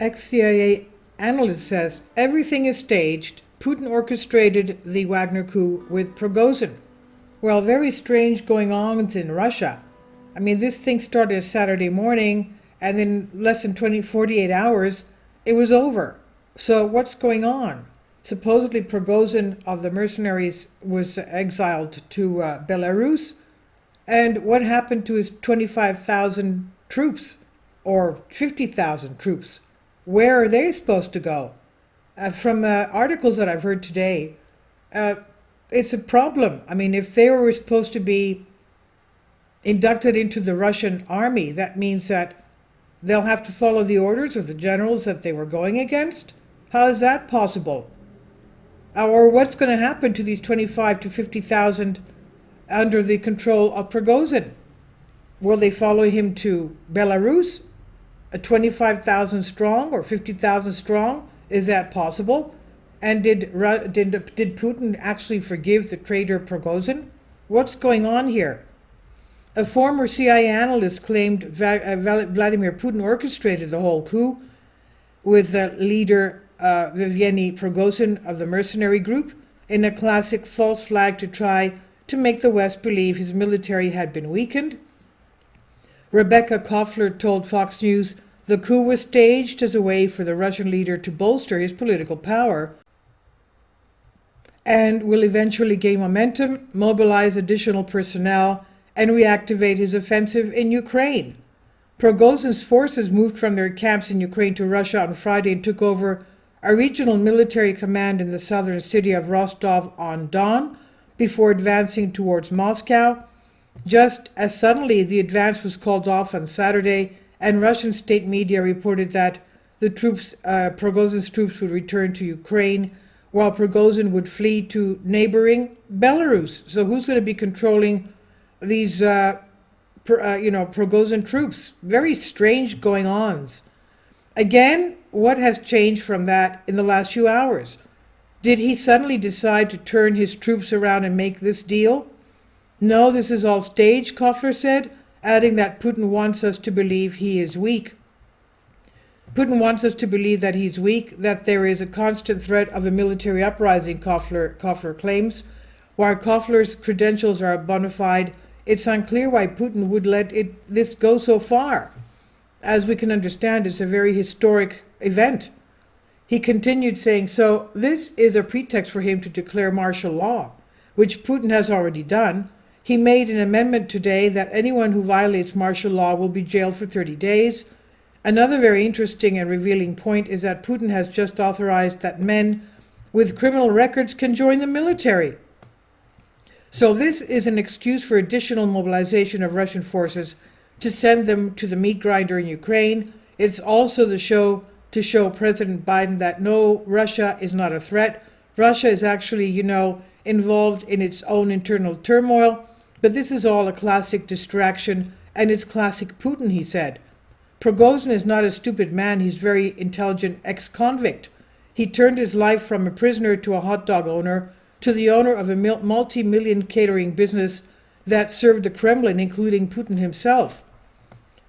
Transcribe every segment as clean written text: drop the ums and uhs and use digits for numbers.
Ex-CIA analyst says everything is staged. Putin orchestrated the Wagner coup with Progozin. Well, very strange going on in Russia. I mean, this thing started Saturday morning, and in less than 48 hours, it was over. So what's going on? Supposedly Progozin of the mercenaries was exiled to Belarus. And what happened to his 25,000 troops or 50,000 troops? Where are they supposed to go? From articles that I've heard today, it's a problem. I mean, if they were supposed to be inducted into the Russian army, that means that they'll have to follow the orders of the generals that they were going against. How is that possible? Or what's going to happen to these 25 to 50,000 under the control of Progozin? Will they follow him to Belarus, 25,000 strong or 50,000 strong? Is that possible? And did Putin actually forgive the traitor Progozin? What's going on here? A former CIA analyst claimed Vladimir Putin orchestrated the whole coup with leader Yevgeny Prigozhin of the mercenary group in a classic false flag to try to make the West believe his military had been weakened. Rebecca Koffler told Fox News the coup was staged as a way for the Russian leader to bolster his political power and will eventually gain momentum, mobilize additional personnel, and reactivate his offensive in Ukraine. Progozin's forces moved from their camps in Ukraine to Russia on Friday and took over a regional military command in the southern city of Rostov-on-Don before advancing towards Moscow. Just as suddenly, the advance was called off on Saturday, and Russian state media reported that the Progozin's troops would return to Ukraine, while Prigozhin would flee to neighboring Belarus. So who's going to be controlling these, Prigozhin troops? Very strange going-ons. Again, what has changed from that in the last few hours? Did he suddenly decide to turn his troops around and make this deal? No, this is all staged, Koffler said, adding that Putin wants us to believe he is weak. Putin wants us to believe that he's weak, that there is a constant threat of a military uprising, Koffler claims. While Koffler's credentials are bona fide, it's unclear why Putin would let this go so far. As we can understand, it's a very historic event. He continued saying, so this is a pretext for him to declare martial law, which Putin has already done. He made an amendment today that anyone who violates martial law will be jailed for 30 days. Another very interesting and revealing point is that Putin has just authorized that men with criminal records can join the military. So this is an excuse for additional mobilization of Russian forces to send them to the meat grinder in Ukraine. It's also to show President Biden that no, Russia is not a threat. Russia is actually, involved in its own internal turmoil. But this is all a classic distraction, and it's classic Putin, he said. Prigozhin is not a stupid man. He's very intelligent ex-convict. He turned his life from a prisoner to a hot dog owner to the owner of a multi-million catering business that served the Kremlin, including Putin himself.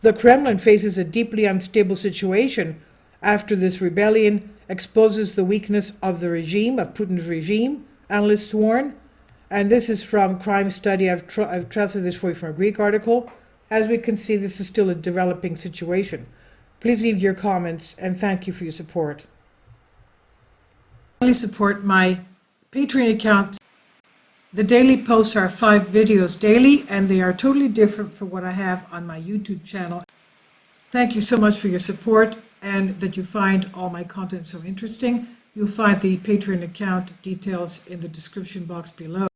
The Kremlin faces a deeply unstable situation after this rebellion exposes the weakness of the regime, of Putin's regime, analysts warn. And this is from Crime Study. I've translated this for you from a Greek article. As we can see, this is still a developing situation. Please leave your comments, and thank you for your support. Please support my Patreon account. The daily posts are 5 videos daily, and they are totally different from what I have on my YouTube channel. Thank you so much for your support, and that you find all my content so interesting. You'll find the Patreon account details in the description box below.